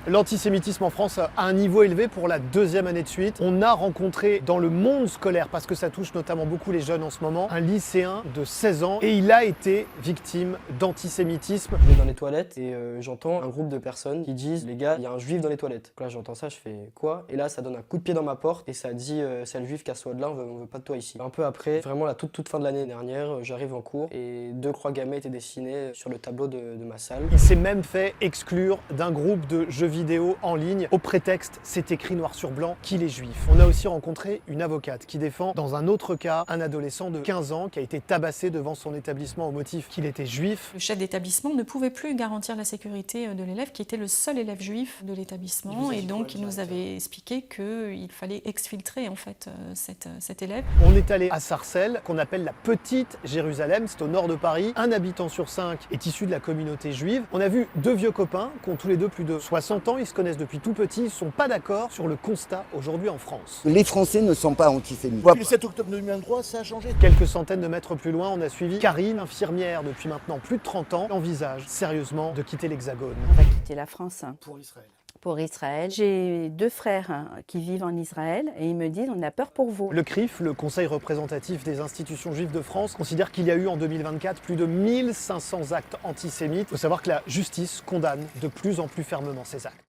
L'antisémitisme en France a un niveau élevé pour la deuxième année de suite. On a rencontré dans le monde scolaire, parce que ça touche notamment beaucoup les jeunes en ce moment, un lycéen de 16 ans et il a été victime d'antisémitisme. Je vais dans les toilettes et j'entends un groupe de personnes qui disent « Les gars, il y a un juif dans les toilettes ». Donc là j'entends ça, je fais « Quoi ?» Et là ça donne un coup de pied dans ma porte et ça dit « Sale juif, casse-toi de là, on veut pas de toi ici ». Un peu après, vraiment la toute fin de l'année dernière, j'arrive en cours et 2 croix gammées étaient dessinées sur le tableau de ma salle. Il s'est même fait exclure d'un groupe de jeux vidéo en ligne au prétexte, c'est écrit noir sur blanc, qu'il est juif. On a aussi rencontré une avocate qui défend, dans un autre cas, un adolescent de 15 ans qui a été tabassé devant son établissement au motif qu'il était juif. Le chef d'établissement ne pouvait plus garantir la sécurité de l'élève qui était le seul élève juif de l'établissement et donc il nous avait expliqué qu'il fallait exfiltrer en fait cet élève. On est allé à Sarcelles, qu'on appelle la Petite Jérusalem, c'est au nord de Paris. Un habitant sur 5 est issu de la communauté juive. On a vu 2 vieux copains qui ont tous les deux plus de 60 ans, ils se connaissent depuis tout petit, ils ne sont pas d'accord sur le constat aujourd'hui en France. Les Français ne sont pas antisémites. Depuis le 7 octobre 2023, ça a changé. Quelques centaines de mètres plus loin, on a suivi Karine, infirmière depuis maintenant plus de 30 ans, envisage sérieusement de quitter l'Hexagone. On va quitter la France Pour Israël. pour Israël. J'ai 2 frères qui vivent en Israël et ils me disent on a peur pour vous. Le CRIF, le Conseil représentatif des institutions juives de France, considère qu'il y a eu en 2024 plus de 1500 actes antisémites. Il faut savoir que la justice condamne de plus en plus fermement ces actes.